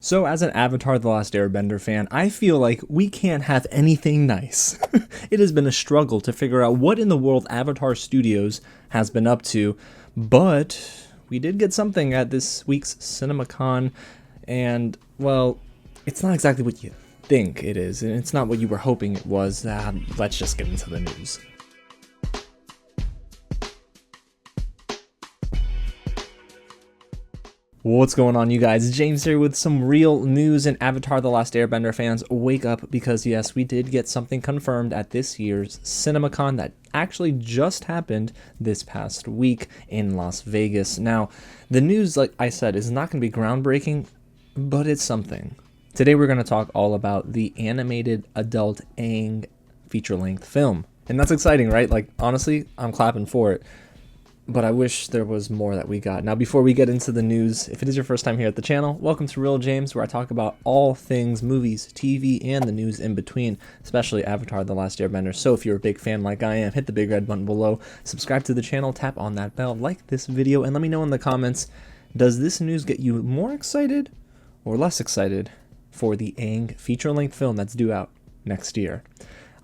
So as an Avatar The Last Airbender fan, I feel like we can't have anything nice. It has been a struggle to figure out what in the world Avatar Studios has been up to, but we did get something at this week's CinemaCon, and, well, it's not exactly what you think it is, and it's not what you were hoping it was. Let's just get into the news. What's going on, you guys? James here with some real news, and Avatar The Last Airbender fans, wake up, because yes, we did get something confirmed at this year's CinemaCon that actually just happened this past week in Las Vegas. Now, the news, like I said, is not going to be groundbreaking, but it's something. Today we're going to talk all about the animated adult Aang feature-length film. And that's exciting, right? Like, honestly, I'm clapping for it. But I wish there was more that we got. Now, before we get into the news, if it is your first time here at the channel, welcome to Real James, where I talk about all things movies, TV, and the news in between, especially Avatar The Last Airbender. So if you're a big fan like I am, hit the big red button below, subscribe to the channel, tap on that bell, like this video, and let me know in the comments, does this news get you more excited or less excited for the Aang feature-length film that's due out next year?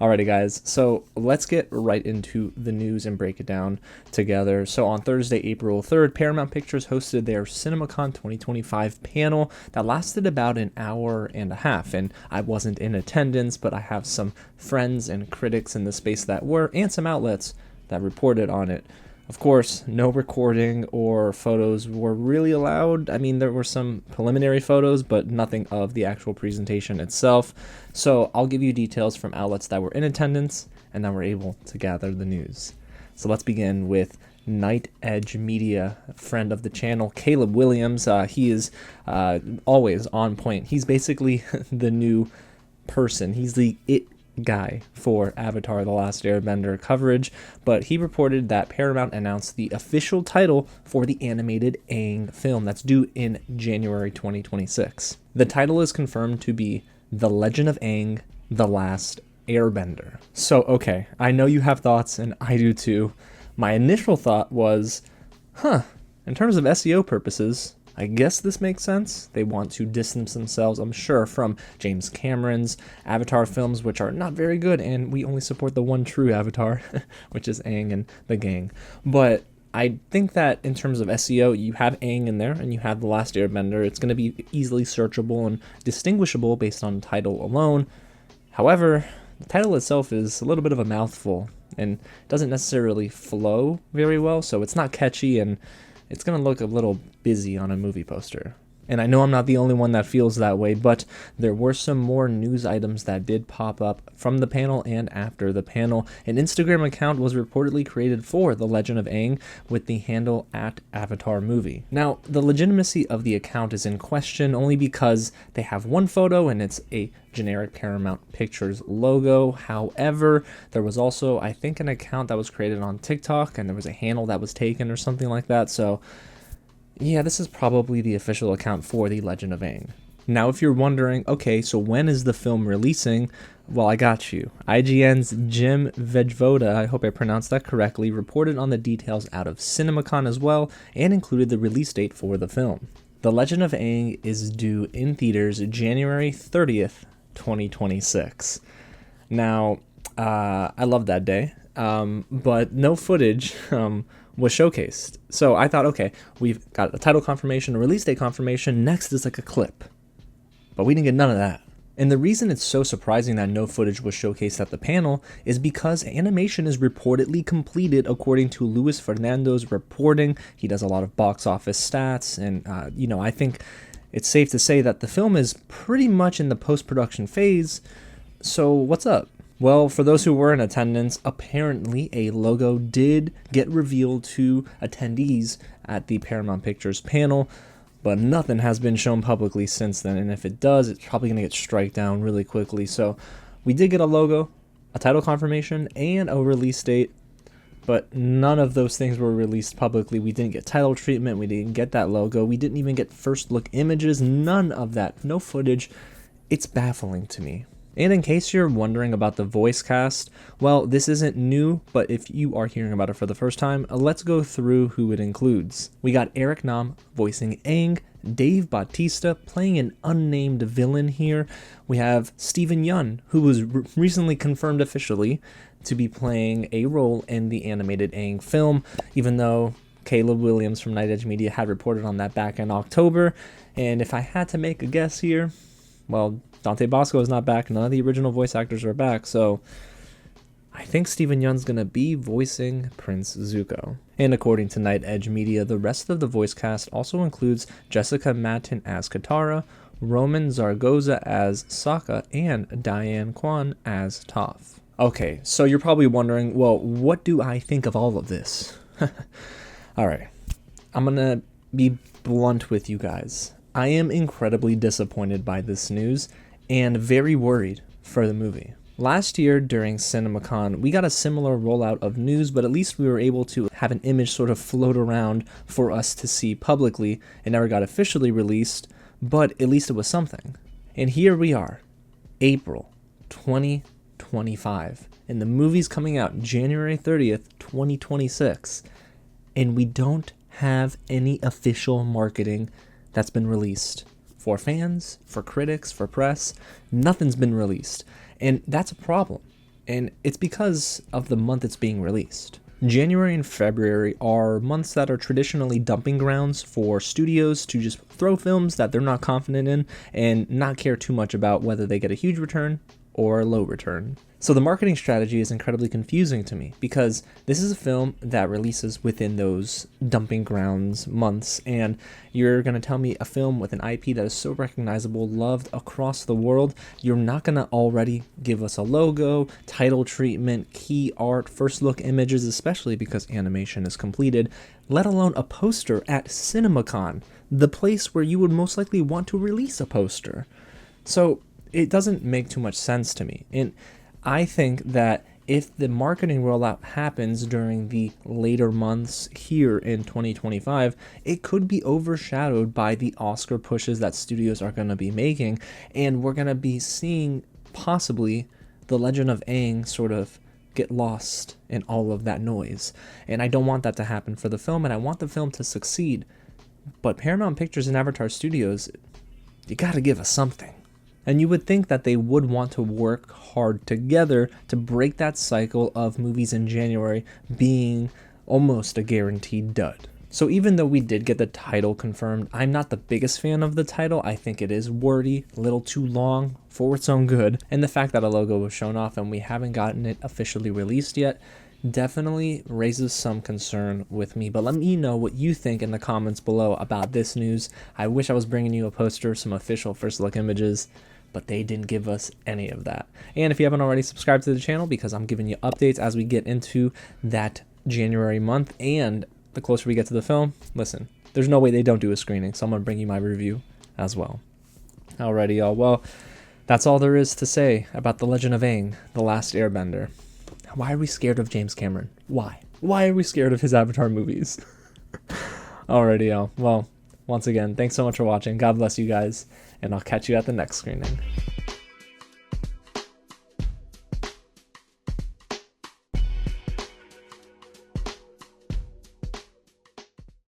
Alrighty guys, so let's get right into the news and break it down together. So on Thursday, April 3rd, Paramount Pictures hosted their CinemaCon 2025 panel that lasted about an hour and a half, and I wasn't in attendance, but I have some friends and critics in the space that were, and some outlets that reported on it. Of course, no recording or photos were really allowed. I mean, there were some preliminary photos, but nothing of the actual presentation itself. So I'll give you details from outlets that were in attendance and that were able to gather the news. So let's begin with Night Edge Media, a friend of the channel, Caleb Williams. He is always on point. He's basically the new person. He's the it guy for Avatar The Last Airbender coverage, but he reported that Paramount announced the official title for the animated Aang film that's due in January 2026. The title is confirmed to be The Legend of Aang, The Last Airbender. So, okay, I know you have thoughts, and I do too. My initial thought was, in terms of SEO purposes, I guess this makes sense. They want to distance themselves, I'm sure, from James Cameron's Avatar films, which are not very good, and we only support the one true Avatar, which is Aang and the gang. But I think that in terms of SEO, you have Aang in there, and you have The Last Airbender. It's going to be easily searchable and distinguishable based on title alone. However, the title itself is a little bit of a mouthful, and doesn't necessarily flow very well, so it's not catchy, and it's going to look a little busy on a movie poster. And I know I'm not the only one that feels that way, but there were some more news items that did pop up from the panel and after the panel. An Instagram account was reportedly created for The Legend of Aang with the handle @AvatarMovie. Now, the legitimacy of the account is in question only because they have one photo and it's a generic Paramount Pictures logo. However, there was also, I think, an account that was created on TikTok, and there was a handle that was taken or something like that. So yeah, this is probably the official account for The Legend of Aang. Now, if you're wondering, okay, so when is the film releasing? Well, I got you. IGN's Jim Vejvoda, I hope I pronounced that correctly, reported on the details out of CinemaCon as well, and included the release date for the film. The Legend of Aang is due in theaters January 30th, 2026. Now, I love that day, but no footage was showcased. So I thought, okay, we've got a title confirmation, a release date confirmation, next is like a clip. But we didn't get none of that. And the reason it's so surprising that no footage was showcased at the panel is because animation is reportedly completed according to Luis Fernando's reporting. He does a lot of box office stats, and I think it's safe to say that the film is pretty much in the post-production phase. So what's up? Well, for those who were in attendance, apparently a logo did get revealed to attendees at the Paramount Pictures panel, but nothing has been shown publicly since then, and if it does, it's probably going to get strike down really quickly. So we did get a logo, a title confirmation, and a release date, but none of those things were released publicly. We didn't get title treatment, we didn't get that logo, we didn't even get first look images, none of that, no footage. It's baffling to me. And in case you're wondering about the voice cast, well, this isn't new, but if you are hearing about it for the first time, let's go through who it includes. We got Eric Nam voicing Aang, Dave Bautista playing an unnamed villain here. We have Steven Yeun, who was recently confirmed officially to be playing a role in the animated Aang film, even though Caleb Williams from Night Edge Media had reported on that back in October. And if I had to make a guess here, well, Dante Bosco is not back. None of the original voice actors are back, so I think Steven Yeun's going to be voicing Prince Zuko. And according to Night Edge Media, the rest of the voice cast also includes Jessica Matten as Katara, Roman Zaragoza as Sokka, and Dionne Quan as Toph. Okay, so you're probably wondering, well, what do I think of all of this? Alright, I'm going to be blunt with you guys. I am incredibly disappointed by this news and very worried for the movie. Last year during CinemaCon, we got a similar rollout of news, but at least we were able to have an image sort of float around for us to see publicly. It never got officially released, but at least it was something. And here we are, April 2025, and the movie's coming out January 30th, 2026, and we don't have any official marketing that's been released. For fans, for critics, for press, nothing's been released. And that's a problem. And it's because of the month it's being released. January and February are months that are traditionally dumping grounds for studios to just throw films that they're not confident in and not care too much about whether they get a huge return or a low return. So the marketing strategy is incredibly confusing to me because this is a film that releases within those dumping grounds months, and you're going to tell me a film with an IP that is so recognizable, loved across the world, you're not going to already give us a logo, title treatment, key art, first look images, especially because animation is completed, let alone a poster at CinemaCon, the place where you would most likely want to release a poster. So it doesn't make too much sense to me. And I think that if the marketing rollout happens during the later months here in 2025, it could be overshadowed by the Oscar pushes that studios are going to be making, and we're going to be seeing possibly the Legend of Aang sort of get lost in all of that noise. And I don't want that to happen for the film, and I want the film to succeed. But Paramount Pictures and Avatar Studios, you got to give us something. And you would think that they would want to work hard together to break that cycle of movies in January being almost a guaranteed dud. So even though we did get the title confirmed, I'm not the biggest fan of the title. I think it is wordy, a little too long for its own good. And the fact that a logo was shown off and we haven't gotten it officially released yet definitely raises some concern with me. But let me know what you think in the comments below about this news. I wish I was bringing you a poster, some official first look images, but they didn't give us any of that. And if you haven't already, subscribed to the channel because I'm giving you updates as we get into that January month. And the closer we get to the film, listen, there's no way they don't do a screening, so I'm going to bring you my review as well. Alrighty, y'all. Well, that's all there is to say about The Legend of Aang, The Last Airbender. Why are we scared of James Cameron? Why? Why are we scared of his Avatar movies? Alrighty, y'all. Well, once again, thanks so much for watching. God bless you guys, and I'll catch you at the next screening.